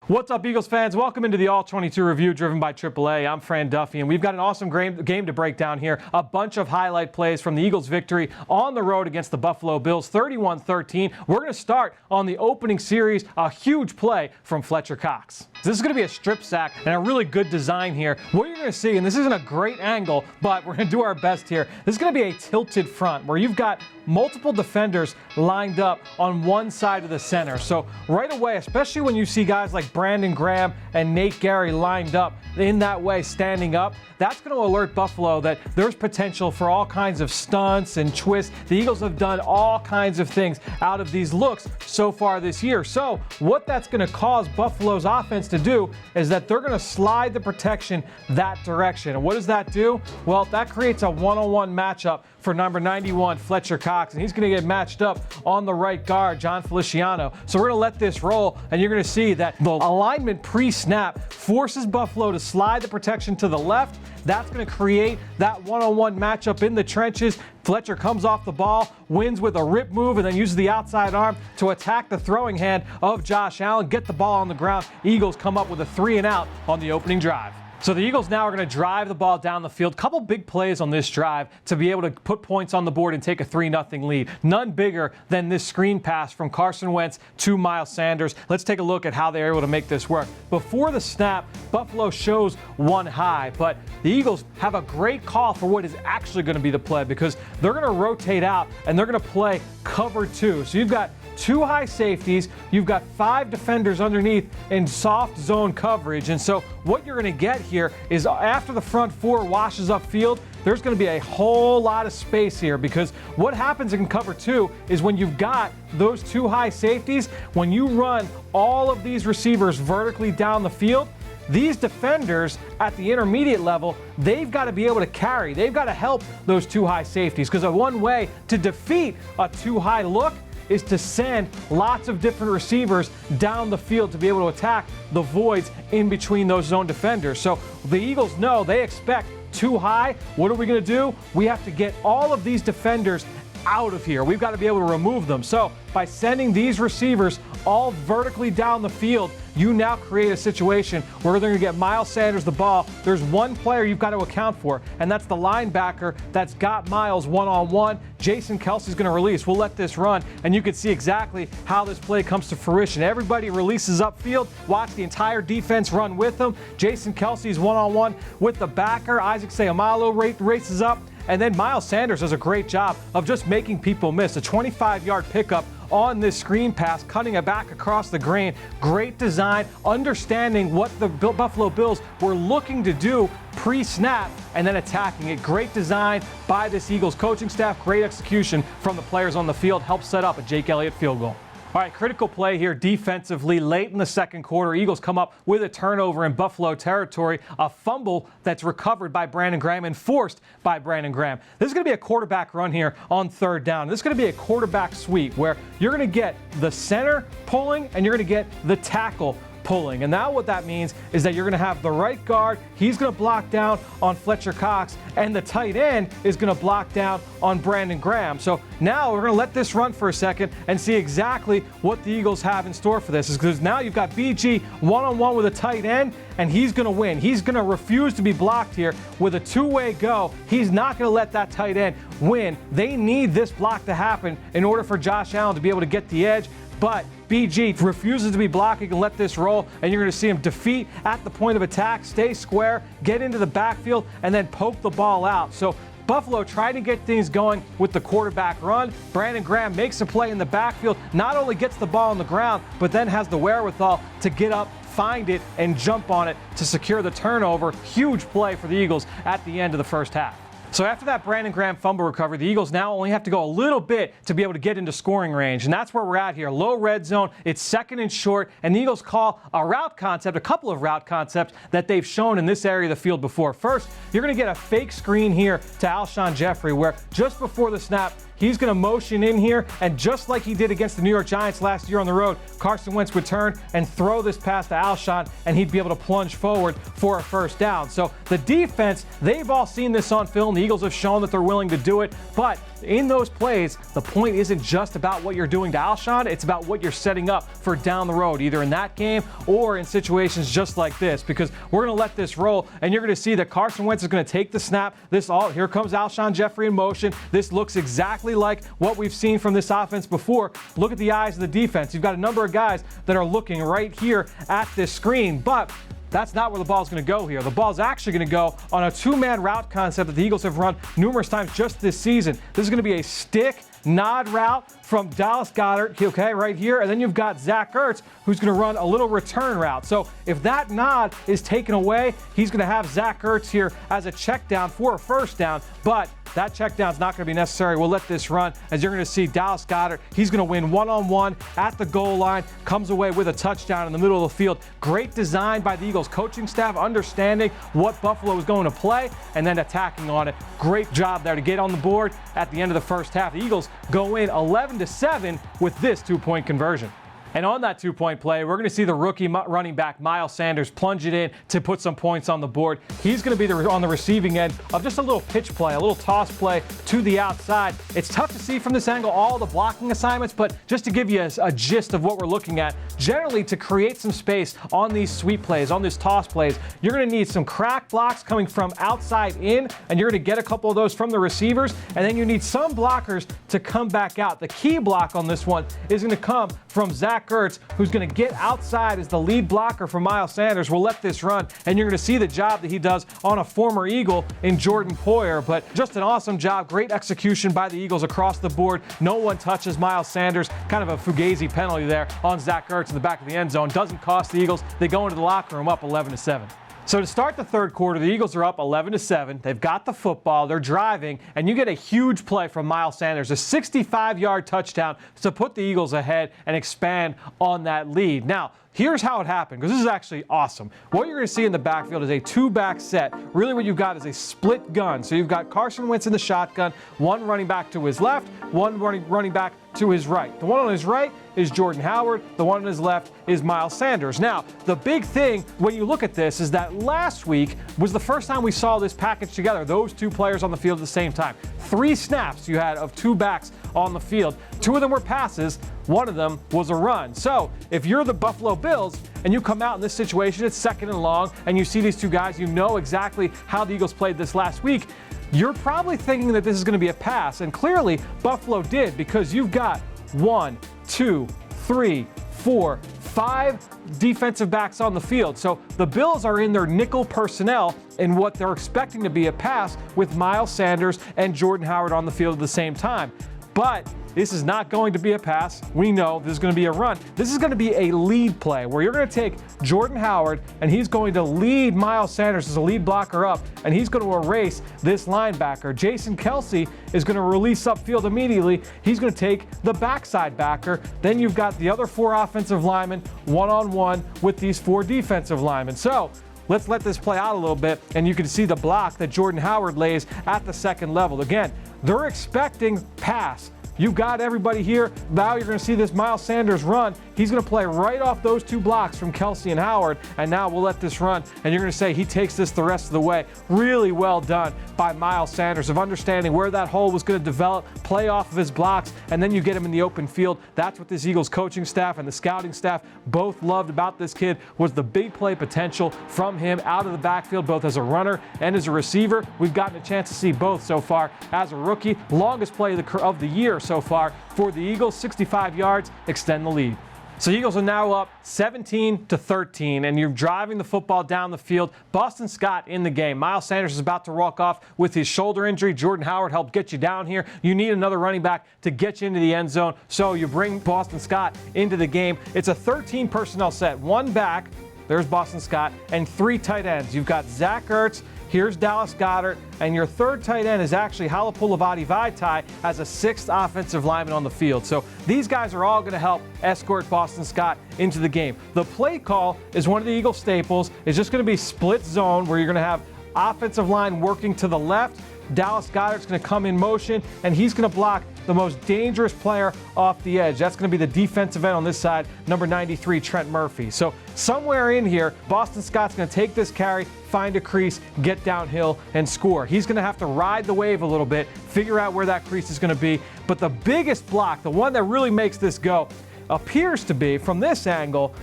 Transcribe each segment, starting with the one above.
What's up, Eagles fans? Welcome into the All-22 review driven by AAA. I'm Fran Duffy, and we've got an awesome game to break down here. A bunch of highlight plays from the Eagles' victory on the road against the Buffalo Bills, 31-13. We're going to start on the opening series, a huge play from Fletcher Cox. This is going to be a strip sack and a really good design here. What you're going to see, and this isn't a great angle, but we're going to do our best here. This is going to be a tilted front where you've got multiple defenders lined up on one side of the center. So right away, especially when you see guys like Brandon Graham and Nate Gary lined up in that way, standing up, that's going to alert Buffalo that there's potential for all kinds of stunts and twists. The Eagles have done all kinds of things out of these looks so far this year. So what that's going to cause Buffalo's offense to do is that they're going to slide the protection that direction. And what does that do? Well, that creates a one-on-one matchup for number 91, Fletcher Cox, and he's going to get matched up on the right guard, John Feliciano. So we're going to let this roll, and you're going to see that the alignment pre-snap forces Buffalo to slide the protection to the left. That's going to create that one-on-one matchup in the trenches. Fletcher comes off the ball, wins with a rip move, and then uses the outside arm to attack the throwing hand of Josh Allen, get the ball on the ground. Eagles come up with a 3-and-out on the opening drive. So the Eagles now are going to drive the ball down the field. Couple big plays on this drive to be able to put points on the board and take a 3-0 lead. None bigger than this screen pass from Carson Wentz to Miles Sanders. Let's take a look at how they're able to make this work. Before the snap, Buffalo shows one high, but the Eagles have a great call for what is actually going to be the play because they're going to rotate out and they're going to play cover two. So you've got two high safeties, you've got 5 defenders underneath in soft zone coverage. And so what you're going to get here is after the front four washes upfield, there's going to be a whole lot of space here because what happens in cover two is when you've got those two high safeties, when you run all of these receivers vertically down the field, these defenders at the intermediate level, they've got to be able to carry. They've got to help those two high safeties because one way to defeat a too high look is to send lots of different receivers down the field to be able to attack the voids in between those zone defenders. So the Eagles know they expect too high. What are we going to do? We have to get all of these defenders out of here. We've got to be able to remove them. So by sending these receivers all vertically down the field, you now create a situation where they're going to get Miles Sanders the ball. There's one player you've got to account for, and that's the linebacker that's got Miles one-on-one. Jason Kelce's going to release. We'll let this run, and you can see exactly how this play comes to fruition. Everybody releases upfield. Watch the entire defense run with them. Jason Kelce's one-on-one with the backer. Isaac Seumalo races up. And then Miles Sanders does a great job of just making people miss. A 25-yard pickup on this screen pass, cutting it back across the grain. Great design, understanding what the Buffalo Bills were looking to do pre-snap and then attacking it. Great design by this Eagles coaching staff. Great execution from the players on the field. Helped set up a Jake Elliott field goal. All right, critical play here defensively late in the second quarter. Eagles come up with a turnover in Buffalo territory, a fumble that's recovered by Brandon Graham and forced by Brandon Graham. This is going to be a quarterback run here on third down. This is going to be a quarterback sweep where you're going to get the center pulling and you're going to get the tackle pulling. And now what that means is that you're going to have the right guard. He's going to block down on Fletcher Cox, and the tight end is going to block down on Brandon Graham. So now we're going to let this run for a second and see exactly what the Eagles have in store for this. Because now you've got BG one-on-one with a tight end, and he's going to win. He's going to refuse to be blocked here with a two-way go. He's not going to let that tight end win. They need this block to happen in order for Josh Allen to be able to get the edge. But BG refuses to be blocking and let this roll, and you're going to see him defeat at the point of attack, stay square, get into the backfield, and then poke the ball out. So Buffalo trying to get things going with the quarterback run. Brandon Graham makes a play in the backfield, not only gets the ball on the ground, but then has the wherewithal to get up, find it, and jump on it to secure the turnover. Huge play for the Eagles at the end of the first half. So after that Brandon Graham fumble recovery, the Eagles now only have to go a little bit to be able to get into scoring range. And that's where we're at here. Low red zone. It's second and short. And the Eagles call a route concept, a couple of route concepts that they've shown in this area of the field before. First, you're going to get a fake screen here to Alshon Jeffrey where just before the snap, he's going to motion in here, and just like he did against the New York Giants last year on the road, Carson Wentz would turn and throw this pass to Alshon, and he'd be able to plunge forward for a first down. So the defense, they've all seen this on film. The Eagles have shown that they're willing to do it, but in those plays, the point isn't just about what you're doing to Alshon, it's about what you're setting up for down the road, either in that game or in situations just like this, because we're going to let this roll, and you're going to see that Carson Wentz is going to take the snap. Here comes Alshon Jeffrey in motion. This looks exactly like what we've seen from this offense before. Look at the eyes of the defense. You've got a number of guys that are looking right here at this screen, but that's not where the ball's going to go here. The ball's actually going to go on a two-man route concept that the Eagles have run numerous times just this season. This is going to be a stick nod route from Dallas Goedert, okay, right here. And then you've got Zach Ertz, who's going to run a little return route. So if that nod is taken away, he's going to have Zach Ertz here as a check down for a first down. But that check down is not going to be necessary. We'll let this run, as you're going to see Dallas Goedert. He's going to win one-on-one at the goal line, comes away with a touchdown in the middle of the field. Great design by the Eagles coaching staff, understanding what Buffalo is going to play and then attacking on it. Great job there to get on the board at the end of the first half. The Eagles go in 11-7 with this two-point conversion. And on that two-point play, we're going to see the rookie running back, Miles Sanders, plunge it in to put some points on the board. He's going to be on the receiving end of just a little pitch play, a little toss play to the outside. It's tough to see from this angle all the blocking assignments, but just to give you a gist of what we're looking at, generally to create some space on these sweep plays, on these toss plays, you're going to need some crack blocks coming from outside in, and you're going to get a couple of those from the receivers, and then you need some blockers to come back out. The key block on this one is going to come from Zach Ertz, who's going to get outside as the lead blocker for Miles Sanders. We'll let this run, and you're going to see the job that he does on a former Eagle in Jordan Poyer. But just an awesome job, great execution by the Eagles across the board. No one touches Miles Sanders. Kind of a fugazi penalty there on Zach Ertz in the back of the end zone. Doesn't cost the Eagles. They go into the locker room up 11-7. So to start the third quarter, the Eagles are up 11-7. They've got the football, they're driving, and you get a huge play from Miles Sanders, a 65-yard touchdown to put the Eagles ahead and expand on that lead. Now, here's how it happened, because this is actually awesome. What you're going to see in the backfield is a two-back set. Really what you've got is a split gun. So you've got Carson Wentz in the shotgun, one running back to his left, one running back to his right. The one on his right is Jordan Howard. The one on his left is Miles Sanders. Now, the big thing when you look at this is that last week was the first time we saw this package together, those two players on the field at the same time. 3 snaps you had of two backs on the field. 2 of them were passes. 1 of them was a run. So if you're the Buffalo Bills and you come out in this situation, it's second and long, and you see these two guys, you know exactly how the Eagles played this last week. You're probably thinking that this is going to be a pass, and clearly Buffalo did, because you've got 1, 2, 3, 4, 5 defensive backs on the field. So the Bills are in their nickel personnel in what they're expecting to be a pass with Miles Sanders and Jordan Howard on the field at the same time. But this is not going to be a pass. We know this is going to be a run. This is going to be a lead play where you're going to take Jordan Howard and he's going to lead Miles Sanders as a lead blocker up, and he's going to erase this linebacker. Jason Kelce is going to release upfield immediately. He's going to take the backside backer. Then you've got the other 4 offensive linemen one-on-one with these 4 defensive linemen. So let's let this play out a little bit, and you can see the block that Jordan Howard lays at the second level. Again, they're expecting pass. You've got everybody here. Now you're going to see this Miles Sanders run. He's going to play right off those 2 blocks from Kelce and Howard, and now we'll let this run, and you're going to say he takes this the rest of the way. Really well done by Miles Sanders of understanding where that hole was going to develop, play off of his blocks, and then you get him in the open field. That's what this Eagles coaching staff and the scouting staff both loved about this kid, was the big play potential from him out of the backfield, both as a runner and as a receiver. We've gotten a chance to see both so far as a rookie. Longest play of the year so far for the Eagles, 65 yards, extend the lead. So the Eagles are now up 17-13, and you're driving the football down the field. Boston Scott in the game. Miles Sanders is about to walk off with his shoulder injury. Jordan Howard helped get you down here. You need another running back to get you into the end zone, so you bring Boston Scott into the game. It's a 13 personnel set. 1 back, there's Boston Scott, and 3 tight ends. You've got Zach Ertz, here's Dallas Goedert, and your third tight end is actually Halapoulivaati Vaitai as a 6th offensive lineman on the field. So these guys are all going to help escort Boston Scott into the game. The play call is one of the Eagles staples. It's just going to be split zone, where you're going to have Offensive line working to the left. Dallas Goedert's going to come in motion, and he's going to block the most dangerous player off the edge. That's going to be the defensive end on this side, number 93, Trent Murphy. So somewhere in here, Boston Scott's going to take this carry, find a crease, get downhill, and score. He's going to have to ride the wave a little bit, figure out where that crease is going to be. But the biggest block, the one that really makes this go, appears to be, from this angle,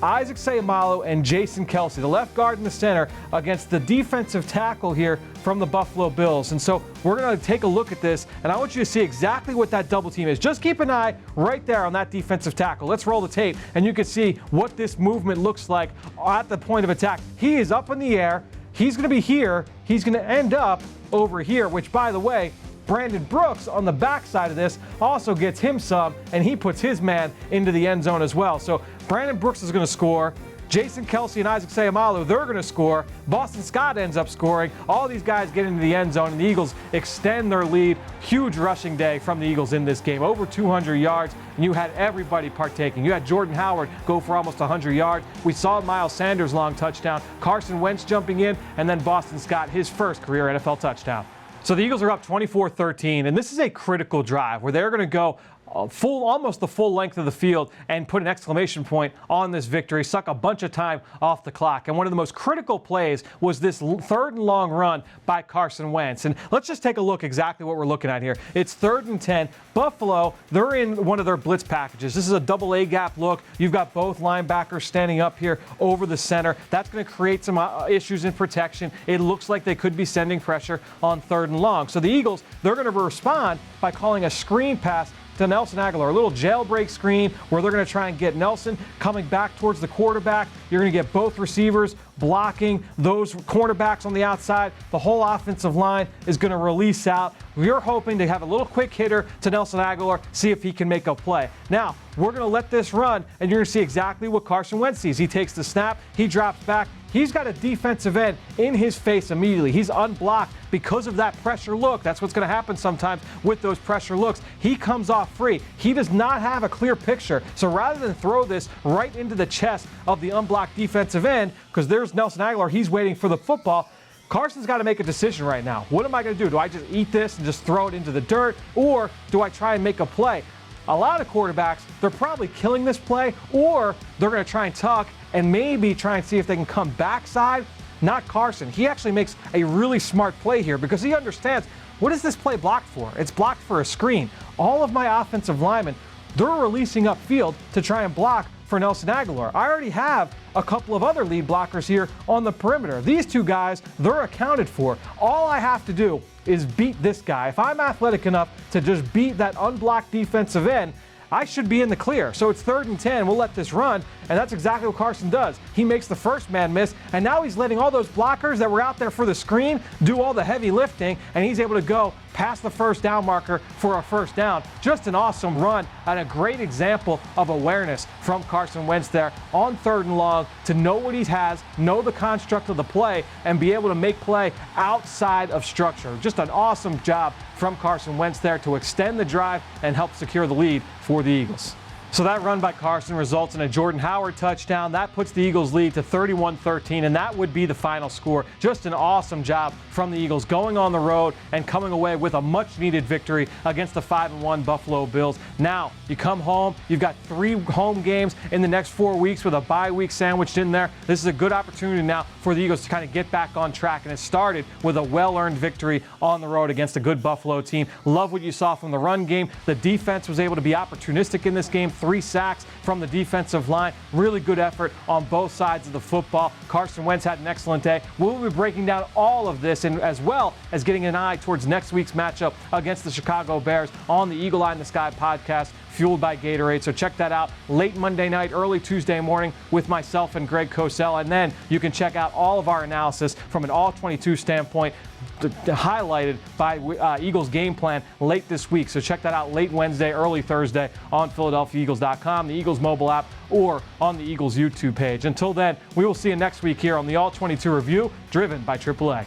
Isaac Seumalo and Jason Kelce, the left guard and the center, against the defensive tackle here from the Buffalo Bills. And so we're going to take a look at this, and I want you to see exactly what that double team is. Just keep an eye right there on that defensive tackle. Let's roll the tape, and you can see what this movement looks like at the point of attack. He is up in the air. He's going to be here. He's going to end up over here, which, by the way, Brandon Brooks on the backside of this also gets him some, and he puts his man into the end zone as well. So Brandon Brooks is going to score. Jason Kelce and Isaac Seumalo, they're going to score. Boston Scott ends up scoring. All these guys get into the end zone, and the Eagles extend their lead. Huge rushing day from the Eagles in this game. Over 200 yards, and you had everybody partaking. You had Jordan Howard go for almost 100 yards. We saw Miles Sanders' long touchdown. Carson Wentz jumping in, and then Boston Scott, his first career NFL touchdown. So the Eagles are up 24-13, and this is a critical drive where they're going to go almost the full length of the field and put an exclamation point on this victory, suck a bunch of time off the clock. And one of the most critical plays was this third and long run by Carson Wentz. And let's just take a look exactly what we're looking at here. It's 3rd and 10. Buffalo, they're in one of their blitz packages. This is a double A gap look. You've got both linebackers standing up here over the center. That's going to create some issues in protection. It looks like they could be sending pressure on 3rd and long. So the Eagles, they're going to respond by calling a screen pass to Nelson Agholor, a little jailbreak screen where they're going to try and get Nelson coming back towards the quarterback. You're going to get both receivers blocking those cornerbacks on the outside. The whole offensive line is going to release out. We're hoping to have a little quick hitter to Nelson Agholor, see if he can make a play. Now, we're going to let this run, and you're going to see exactly what Carson Wentz sees. He takes the snap, he drops back. He's got a defensive end in his face immediately. He's unblocked because of that pressure look. That's what's going to happen sometimes with those pressure looks. He comes off free. He does not have a clear picture. So rather than throw this right into the chest of the unblocked defensive end, because there's Nelson Agholor, he's waiting for the football, Carson's got to make a decision right now. What am I going to do? Do I just eat this and just throw it into the dirt, or do I try and make a play? A lot of quarterbacks, they're probably killing this play, or they're going to try and tuck and maybe try and see if they can come backside. Not Carson. He actually makes a really smart play here because he understands, what is this play blocked for? It's blocked for a screen. All of my offensive linemen, they're releasing upfield to try and block for Nelson Agholor. I already have a couple of other lead blockers here on the perimeter. These two guys, they're accounted for. All I have to do is beat this guy. If I'm athletic enough to just beat that unblocked defensive end, I should be in the clear. So it's 3rd and 10. We'll let this run, and that's exactly what Carson does. He makes the first man miss, and now he's letting all those blockers that were out there for the screen do all the heavy lifting, and he's able to go past the first down marker for a first down. Just an awesome run and a great example of awareness from Carson Wentz there on 3rd and long to know what he has, know the construct of the play, and be able to make play outside of structure. Just an awesome job from Carson Wentz there to extend the drive and help secure the lead for the Eagles. So that run by Carson results in a Jordan Howard touchdown. That puts the Eagles' lead to 31-13, and that would be the final score. Just an awesome job from the Eagles going on the road and coming away with a much-needed victory against the 5-1 Buffalo Bills. Now, you come home, you've got 3 home games in the next 4 weeks with a bye week sandwiched in there. This is a good opportunity now for the Eagles to kind of get back on track, and it started with a well-earned victory on the road against a good Buffalo team. Love what you saw from the run game. The defense was able to be opportunistic in this game. 3 sacks from the defensive line. Really good effort on both sides of the football. Carson Wentz had an excellent day. We'll be breaking down all of this, and as well as getting an eye towards next week's matchup against the Chicago Bears on the Eagle Eye in the Sky podcast, fueled by Gatorade. So check that out late Monday night, early Tuesday morning with myself and Greg Cosell. And then you can check out all of our analysis from an all-22 standpoint, highlighted by Eagles game plan late this week. So check that out late Wednesday, early Thursday on PhiladelphiaEagles.com, the Eagles mobile app, or on the Eagles YouTube page. Until then, we will see you next week here on the All-22 Review, driven by AAA.